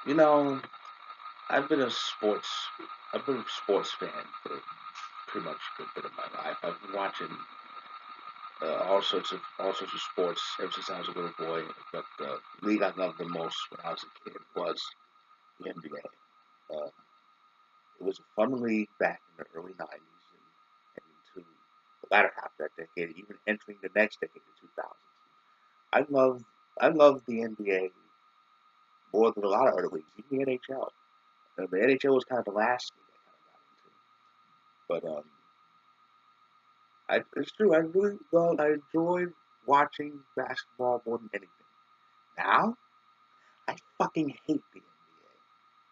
You know, I've been a sports, I've been a sports fan for pretty much a good bit of my life. I've been watching all sorts of sports ever since I was a little boy. But the league I loved the most when I was a kid was the NBA. It was a fun league back in the early '90s and into the latter half of that decade, even entering the next decade, the 2000s. I love I love the NBA more than a lot of other leagues, even the NHL. The NHL was kind of the last league I kind of got into. But it's true. I enjoy watching basketball more than anything. Now, I fucking hate the NBA.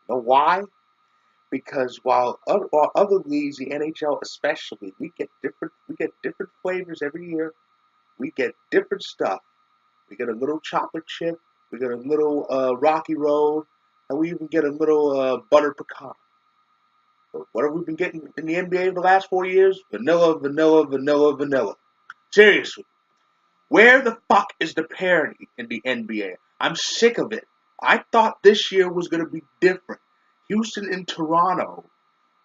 You know why? Because while other leagues, the NHL especially, we get different flavors every year. We get different stuff. We get a little chocolate chip. We get a little rocky road, and we even get a little butter pecan. But what have we been getting in the NBA the last 4 years? Vanilla, vanilla, vanilla, vanilla. Seriously. Where the fuck is the parity in the NBA? I'm sick of it. I thought this year was going to be different. Houston and Toronto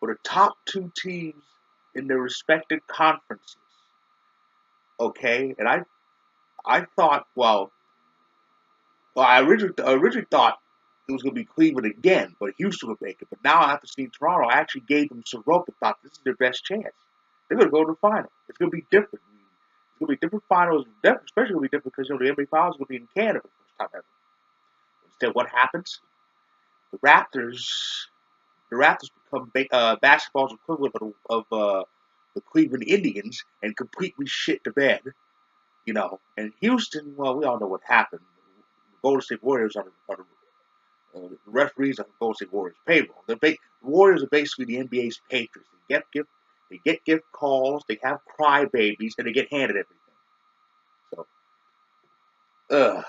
were the top two teams in their respective conferences. Okay, and I thought, I originally thought it was going to be Cleveland again, but Houston would make it. But now after seeing Toronto, I actually gave them some rope and thought this is their best chance. They're going to go to the final. It's going to be different. It's going to be different finals, especially going to be different because the NBA finals is going to be in Canada for the first time ever. Instead, what happens? The Raptors, the Raptors become basketball's equivalent of the Cleveland Indians and completely shit the bed. And Houston, well, we all know what happened. The Golden State Warriors are the referees on the Golden State Warriors payroll. The Warriors are basically the NBA's Patriots. They get gift calls, they have crybabies, and they get handed everything. So, ugh.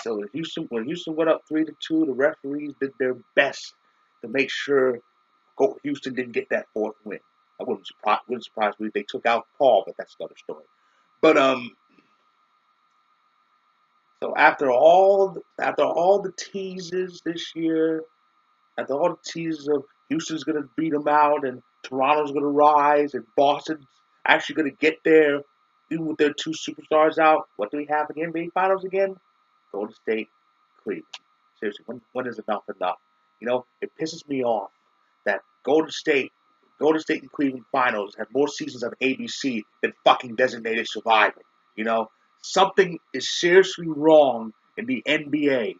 So when Houston went up 3-2, the referees did their best to make sure Houston didn't get that fourth win. I wouldn't surprise me if they took out Paul, but that's another story. But so after all the teases this year, after all the teases of Houston's going to beat them out and Toronto's going to rise and Boston's actually going to get there, even with their two superstars out, what do we have in the NBA Finals again? Golden State, Cleveland. Seriously, when is enough enough? It pisses me off that Golden State and Cleveland Finals have more seasons on ABC than fucking Designated Survivor. You know, Something is seriously wrong in the NBA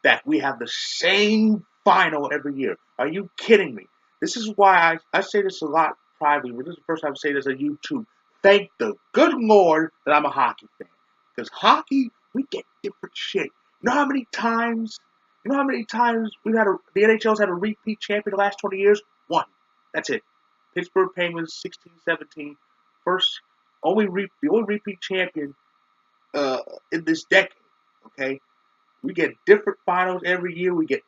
that we have the same final every year. Are you kidding me? This is why I say this a lot privately. This is the first time I say this on YouTube. Thank the good Lord that I'm a hockey fan. Because hockey, we get different shit. You know how many times the NHL's had a repeat champion the last 20 years? One. That's it. Pittsburgh Penguins 16-17. The only repeat champion in this decade. Okay, we get different finals every year. We get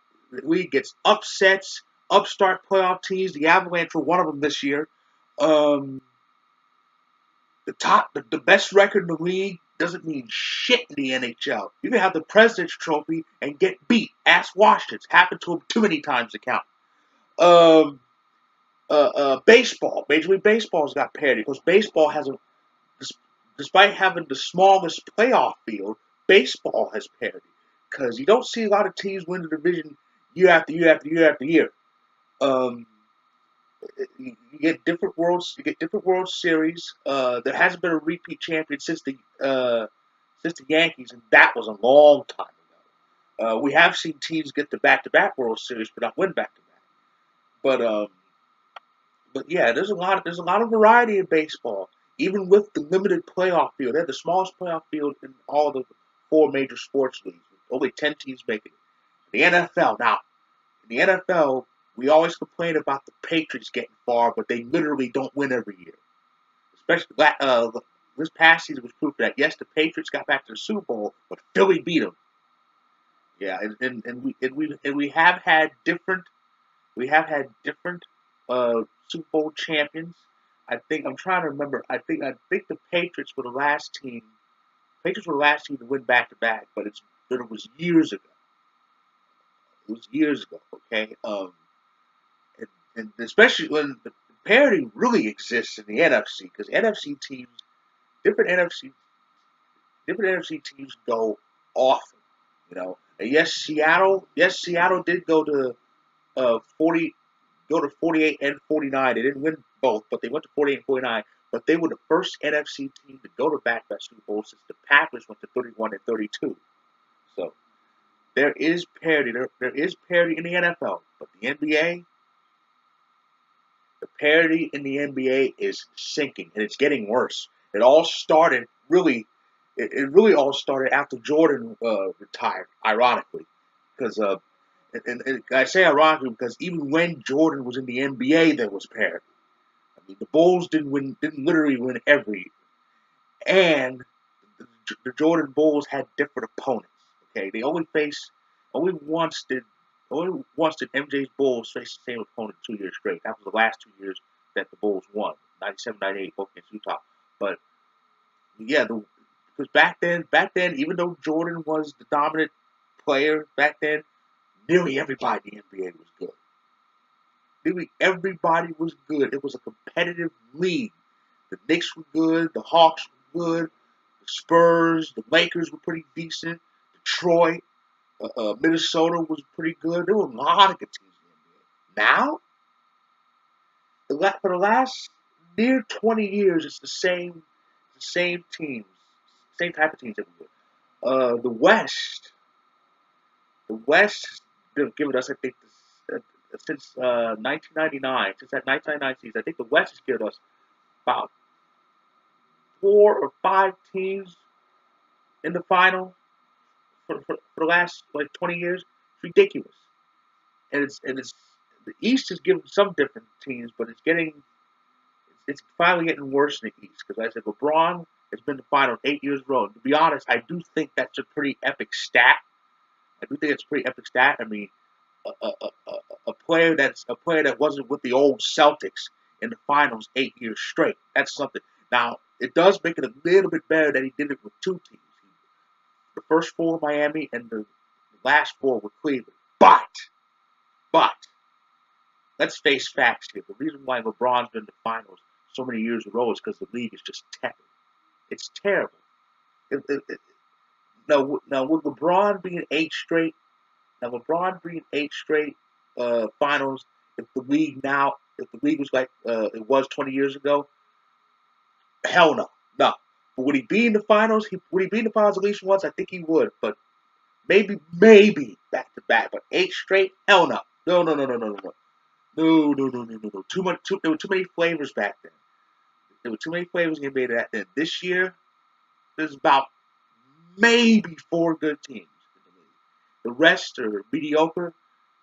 upsets, upstart playoff teams. The Avalanche were one of them this year. Um, the best record in the league doesn't mean shit in the NHL. You can have the President's Trophy and get beat. Ask Washington. It's happened to him too many times to count. Um, Baseball. Major League Baseball's got parity because baseball has despite having the smallest playoff field, baseball has parity because you don't see a lot of teams win the division year after year after year after year. Um, you get different worlds. You get different World Series. There hasn't been a repeat champion since the Yankees, and that was a long time ago. We have seen teams get the back-to-back World Series, but not win back-to-back. But yeah, there's a lot of variety in baseball. Even with the limited playoff field, they have the smallest playoff field in all the four major sports leagues. Only 10 teams make it. The NFL now, in the NFL, we always complain about the Patriots getting far, but they literally don't win every year. Especially this past season was proof that yes, the Patriots got back to the Super Bowl, but Philly beat them. Yeah, and we have had different Super Bowl champions. I'm trying to remember. I think the Patriots were the last team. Patriots were the last team to win back to back, but it was years ago. It was years ago. Okay, and especially when the parity really exists in the NFC because NFC teams, different NFC, different NFC teams go often. And yes, Seattle did go to 40, go to 48 and 49. They didn't win both, but they went to 48 and 49. But they were the first NFC team to go to back-to-back Super Bowls since the Packers went to 31 and 32. So there is parity. There is parity in the NFL, but the NBA, the parity in the NBA is sinking, and it's getting worse. It all started really. It really all started after Jordan retired. Ironically, because and I say ironically because even when Jordan was in the NBA, there was parity. I mean, the Bulls didn't literally win every year, and the Jordan Bulls had different opponents. Okay, they only once did MJ's Bulls face the same opponent 2 years straight. That was the last 2 years that the Bulls won, 97, 98, both against Utah. But yeah, because back then, even though Jordan was the dominant player back then, nearly everybody in the NBA was good. Nearly everybody was good. It was a competitive league. The Knicks were good. The Hawks were good. The Spurs, the Lakers were pretty decent. Detroit, Minnesota was pretty good. There were a lot of good teams in the NBA. Now, for the last near 20 years, it's the same teams, same type of teams every year. The West has given us, I think, since 1999, since that 1999 season, I think the West has given us about 4 or 5 teams in the final for the last like 20 years. It's ridiculous, and it's the East is giving some different teams, but it's finally getting worse in the East because like I said LeBron has been in the final 8 years in a row. And to be honest, I do think that's a pretty epic stat. I do think it's a pretty epic stat. I mean, a player that wasn't with the old Celtics in the finals 8 years straight. That's something. Now it does make it a little bit better that he did it with two teams. The first four Miami and the last four with Cleveland. But let's face facts here. The reason why LeBron's been in the finals so many years in a row is because the league is just tepid. It's terrible. Now with LeBron being eight straight finals, if the league was like it was 20 years ago, hell no, no. But would he be in the finals? Would he be in the finals at least once? I think he would, but maybe back to back. But eight straight, hell no, no, no, no, no, no, no, no. No, no, no, no, no, no. There were too many flavors back then. There were too many flavors in the NBA that then. This year, there's about maybe four good teams in the league. The rest are mediocre.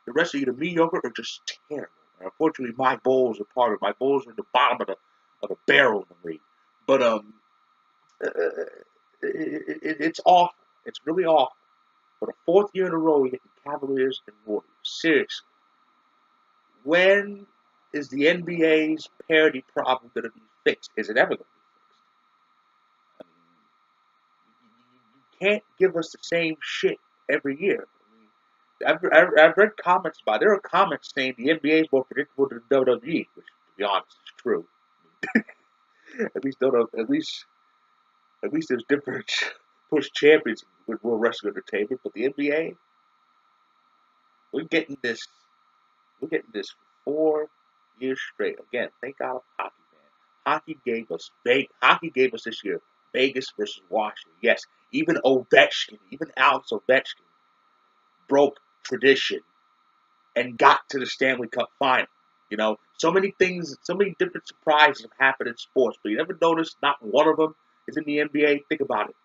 The rest are either mediocre or just terrible. And unfortunately, my Bulls are part of it. My Bulls are at the bottom of the barrel in the league. But it's awful. It's really awful. For the fourth year in a row, we get the Cavaliers and Warriors. Seriously. When is the NBA's parity problem going to be fixed? Is it ever going to be fixed? You can't give us the same shit every year. I've read comments about it. There are comments saying the NBA is more predictable than the WWE, which, to be honest, is true. At least there's different push champions with World Wrestling Entertainment, but the NBA, we're getting this We're getting this for 4 years straight. Again, thank God for hockey, man. Hockey gave us this year Vegas versus Washington. Yes, even Alex Ovechkin broke tradition and got to the Stanley Cup final. So many things, so many different surprises have happened in sports, but you never noticed not one of them is in the NBA. Think about it.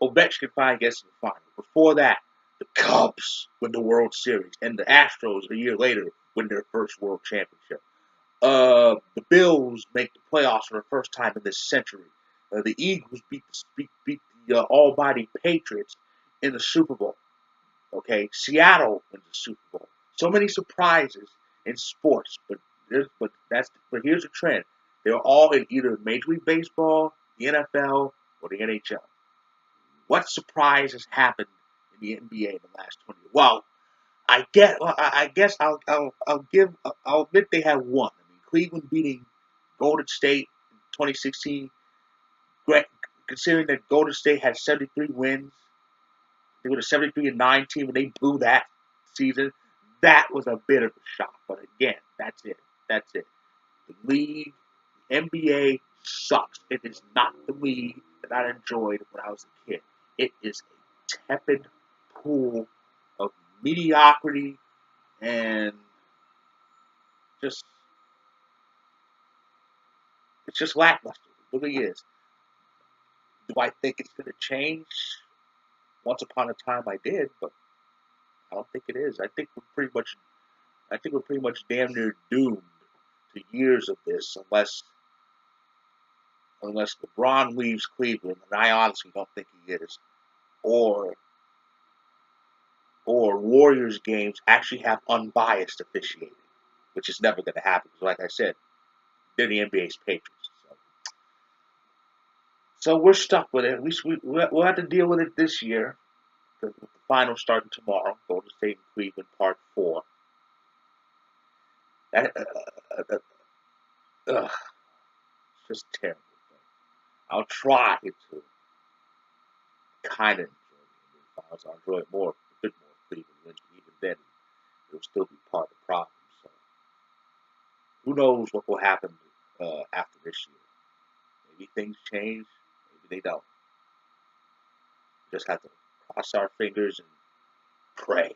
Ovechkin finally gets to the final. Before that, the Cubs win the World Series, and the Astros a year later win their first World Championship. The Bills make the playoffs for the first time in this century. The Eagles beat the almighty Patriots in the Super Bowl. Okay, Seattle wins the Super Bowl. So many surprises in sports, but here's the trend: they're all in either Major League Baseball, the NFL, or the NHL. What surprise has happened in the NBA in the last 20 years? Well, I guess I'll admit they had one. I mean, Cleveland beating Golden State in 2016. Considering that Golden State had 73 wins, they were a 73-9 team, and they blew that season. That was a bit of a shock. But again, that's it. That's it. The league, the NBA sucks. It is not the league that I enjoyed when I was a kid. It is a tepid pool of mediocrity and just it's just lackluster. It really is. Do I think it's going to change? Once upon a time, I did, but I don't think it is. I think we're pretty much damn near doomed to years of this, unless LeBron leaves Cleveland, and I honestly don't think he is, or Warriors games actually have unbiased officiating, which is never going to happen. Because, like I said, they're the NBA's patrons. So we're stuck with it. At least we'll have to deal with it this year. With the final starting tomorrow. Golden State and Cleveland, Part 4. That, it's just terrible. I'll try to kind of enjoy the NBA finals. I'll enjoy it more, a bit more if Cleveland wins, but even then, it'll still be part of the problem. So who knows what will happen after this year? Maybe things change. Maybe they don't. Just have to cross our fingers and pray.